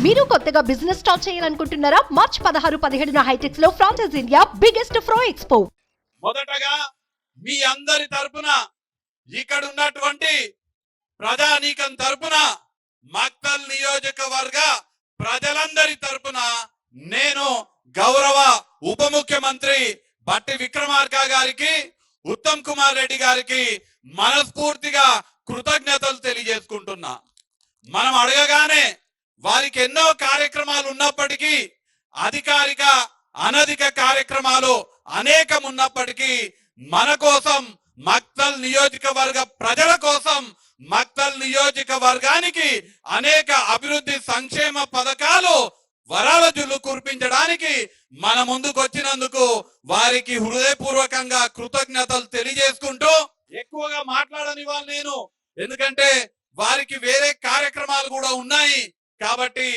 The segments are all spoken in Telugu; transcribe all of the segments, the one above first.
మీరు కొత్తగా బిజినెస్ స్టార్ట్ చేయాలనుకుంటున్నారా? మార్చ్ 16-17 హైటెక్స్ లో ఫ్రాన్సెస్ ఇండియా బిగ్గెస్ట్ ఫ్రో ఎక్స్పో. మొదటగా మీ అందరి తరపున ఇక్కడ ఉన్నటువంటి ప్రజానీకం తరపున మక్తల్ నియోజకవర్గ ప్రజలందరి తరపున నేను గౌరవ ఉప ముఖ్యమంత్రి బట్టి విక్రమార్క గారికి, ఉత్తమ్ కుమార్ రెడ్డి గారికి మనస్ఫూర్తిగా కృతజ్ఞతలు తెలియజేసుకుంటున్నా. మనం అడగగానే వారికి ఎన్నో కార్యక్రమాలు ఉన్నప్పటికీ, అధికారిక అనధిక కార్యక్రమాలు అనేకం ఉన్నప్పటికీ, మన కోసం మక్తల్ నియోజకవర్గ ప్రజల కోసం మక్తల్ నియోజకవర్గానికి అనేక అభివృద్ధి సంక్షేమ పథకాలు వరాల జుల్లు కురిపించడానికి మన ముందుకు వచ్చినందుకు వారికి హృదయపూర్వకంగా కృతజ్ఞతలు తెలియజేసుకుంటూ, ఎక్కువగా మాట్లాడనివ్వాలి నేను, ఎందుకంటే వారికి వేరే కార్యక్రమాలు కూడా ఉన్నాయి. కాబట్టి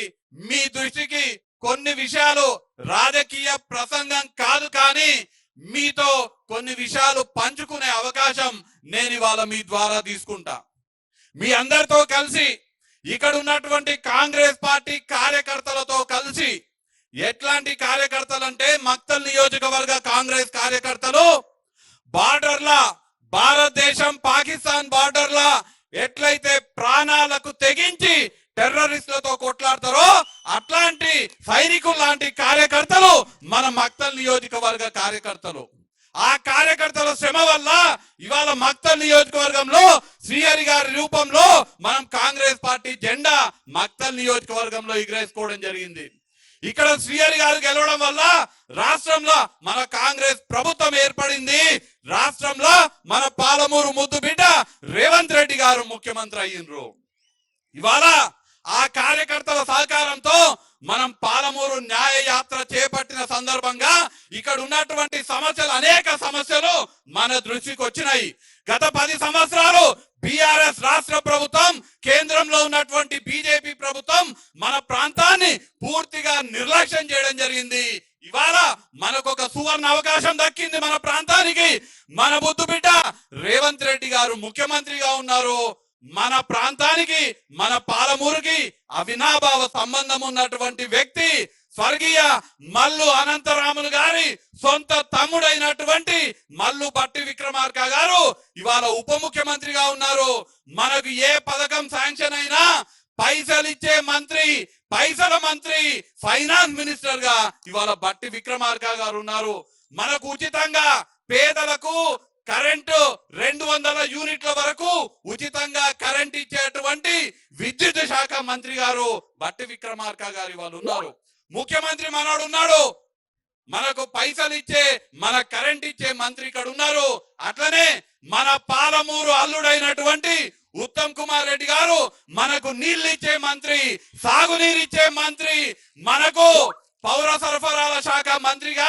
మీ దృష్టికి కొన్ని విషయాలు రాజకీయ ప్రసంగం కాదు, కానీ మీతో కొన్ని విషయాలు పంచుకునే అవకాశం నేను ఇవాళ మీ ద్వారా తీసుకుంటా. మీ అందరితో కలిసి ఇక్కడ ఉన్నటువంటి కాంగ్రెస్ పార్టీ కార్యకర్తలతో కలిసి, ఎట్లాంటి కార్యకర్తలు అంటే మక్తల్ నియోజకవర్గ కాంగ్రెస్ కార్యకర్తలు బార్డర్ల, భారతదేశం పాకిస్తాన్ బార్డర్ల ఎట్లయితే ప్రాణాలకు తెగించి టెర్రరిస్టులతో కొట్లాడతారో అట్లాంటి సైనికులు లాంటి కార్యకర్తలు మన మక్తల్ నియోజకవర్గ కార్యకర్తలు. ఆ కార్యకర్తల శ్రమ వల్ల ఇవాళ మక్తల్ నియోజకవర్గంలో శ్రీహరి గారి రూపంలో మనం కాంగ్రెస్ పార్టీ జెండా మక్తల్ నియోజకవర్గంలో ఎగరేసుకోవడం జరిగింది. ఇక్కడ శ్రీహరి గారు గెలవడం వల్ల రాష్ట్రంలో మన కాంగ్రెస్ ప్రభుత్వం ఏర్పడింది. రాష్ట్రంలో మన పాలమూరు ముద్దు బిడ్డ రేవంత్ రెడ్డి గారు ముఖ్యమంత్రి అయ్యిండ్రు. ఇవాళ ఆ కార్యకర్తల సహకారంతో మనం పాలమూరు న్యాయ యాత్ర చేపట్టిన సందర్భంగా ఇక్కడ ఉన్నటువంటి సమస్యలు, అనేక సమస్యలు మన దృష్టికి వచ్చినాయి. గత 10 సంవత్సరాలు బీఆర్ఎస్ రాష్ట్ర ప్రభుత్వం, కేంద్రంలో ఉన్నటువంటి బీజేపీ ప్రభుత్వం మన ప్రాంతాన్ని పూర్తిగా నిర్లక్ష్యం చేయడం జరిగింది. ఇవాళ మనకు ఒక సువర్ణ అవకాశం దక్కింది. మన ప్రాంతానికి మన ముద్దు బిడ్డ రేవంత్ రెడ్డి గారు ముఖ్యమంత్రిగా ఉన్నారు. మన ప్రాంతానికి, మన పాలమూరుకి అవినాభావ సంబంధం ఉన్నటువంటి వ్యక్తి స్వర్గీయ మల్లు అనంతరాములు గారి సొంత తమ్ముడైనటువంటి మల్లు బట్టి విక్రమార్క గారు ఇవాళ ఉప ముఖ్యమంత్రిగా ఉన్నారు. మనకు ఏ పథకం శాంక్షన్ అయినా పైసలు ఇచ్చే మంత్రి, పైసల మంత్రి, ఫైనాన్స్ మినిస్టర్ గా ఇవాళ బట్టి విక్రమార్క గారు ఉన్నారు. మనకు ఉచితంగా పేదలకు కరెంటు 200 యూనిట్ల వరకు ఉచితంగా కరెంట్ ఇచ్చేటువంటి విద్యుత్ శాఖ మంత్రి గారు బట్టి విక్రమార్క గారు వాళ్ళు ఉన్నారు. ముఖ్యమంత్రి మనోడు ఉన్నాడు. మనకు పైసలు ఇచ్చే, మన కరెంట్ ఇచ్చే మంత్రి ఇక్కడ ఉన్నారు. అట్లనే మన పాలమూరు అల్లుడైనటువంటి ఉత్తమ్ కుమార్ రెడ్డి గారు మనకు నీళ్లు ఇచ్చే మంత్రి, సాగునీరు ఇచ్చే మంత్రి, మనకు పౌర సరఫరాల శాఖ మంత్రిగా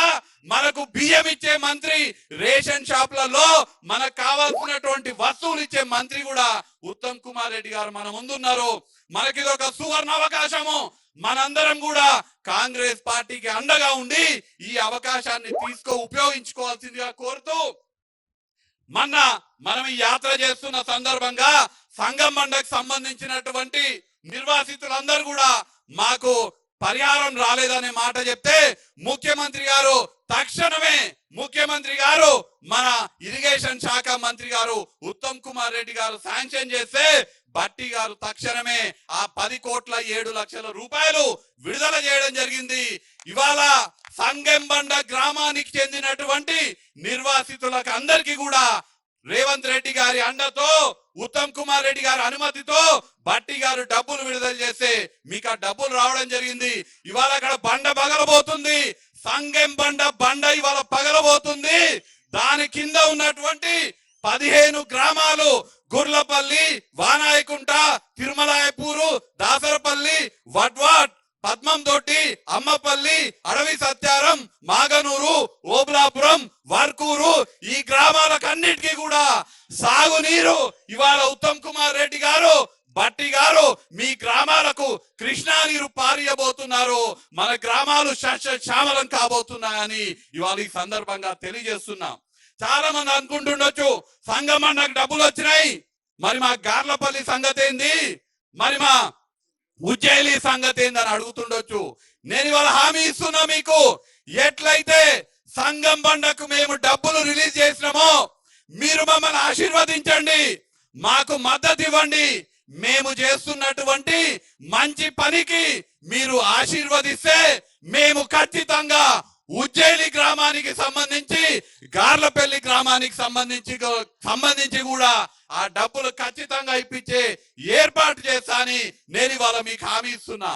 మనకు బియ్యం ఇచ్చే మంత్రి, రేషన్ షాపులలో మనకు కావాల్సినటువంటి వస్తువులు ఇచ్చే మంత్రి కూడా ఉత్తమ్ కుమార్ రెడ్డి గారు మన ముందున్నారు. మనకి ఇది ఒక సువర్ణ అవకాశము. మనందరం కూడా కాంగ్రెస్ పార్టీకి అండగా ఉండి ఈ అవకాశాన్ని ఉపయోగించుకోవాల్సిందిగా కోరుతూ, మనం ఈ యాత్ర చేస్తున్న సందర్భంగా సంగం మండకు సంబంధించినటువంటి నిర్వాసితులందరూ కూడా మాకు పరిహారం రాలేదనే మాట చెప్తే ముఖ్యమంత్రి గారు తక్షణమే, ముఖ్యమంత్రి గారు మన ఇరిగేషన్ శాఖ మంత్రి గారు ఉత్తమ్ కుమార్ రెడ్డి గారు శాంక్షన్ చేస్తే బట్టి గారు తక్షణమే ఆ 10,07,00,000 రూపాయలు విడుదల చేయడం జరిగింది. ఇవాళ సంగెంబండ గ్రామానికి చెందినటువంటి నిర్వాసితులకు అందరికీ కూడా రేవంత్ రెడ్డి గారి అండతో, ఉత్తమ్ కుమార్ రెడ్డి గారి అనుమతితో బట్టి గారు డబ్బులు విడుదల చేస్తే మీకు ఆ డబ్బులు రావడం జరిగింది. ఇవాళ అక్కడ బండ పగలబోతుంది, సంగెం బండ ఇవాళ పగలబోతుంది. దాని కింద ఉన్నటువంటి 15 గ్రామాలు గుర్లపల్లి, వానాయకుంట, తిరుమలాయపూరు, దాసరపల్లి, వడ్వాట్, పద్మంతోటి, అమ్మపల్లి, అడవి సత్యారం, మాగనూరు, ఓబ్లాపురం, వర్కూరు, ఈ గ్రామాలకన్నిటికీ కూడా సాగునీరు ఇవాళ ఉత్తమ్ కుమార్ రెడ్డి గారు, బట్టి గారు మీ గ్రామాలకు కృష్ణా నీరు పారియబోతున్నారు. మన గ్రామాలు శ్యామలం కాబోతున్నాయని ఇవాళ ఈ సందర్భంగా తెలియజేస్తున్నాం. చాలా మంది అనుకుంటుండొచ్చు, సంగమన్నకు డబ్బులు వచ్చినాయి, మరి మా గార్లపల్లి సంగతి ఏంది, మరి మా ఉజ్జయిలి సంగతి ఏందని అడుగుతుండొచ్చు. నేను ఇవాళ హామీ ఇస్తున్నా మీకు, ఎట్లయితే సంగం బండకు మేము డబ్బులు రిలీజ్ చేసినామో మీరు మమ్మల్ని ఆశీర్వదించండి, మాకు మద్దతు ఇవ్వండి. మేము చేస్తున్నటువంటి మంచి పనికి మీరు ఆశీర్వదిస్తే మేము ఖచ్చితంగా ఉజ్జయిని గ్రామానికి సంబంధించి గార్లపల్లి గ్రామానికి సంబంధించి కూడా ఆ డబ్బులు ఖచ్చితంగా ఇప్పించే ఏర్పాటు చేస్తా అని నేను ఇవాళ మీకు హామీ ఇస్తున్నా.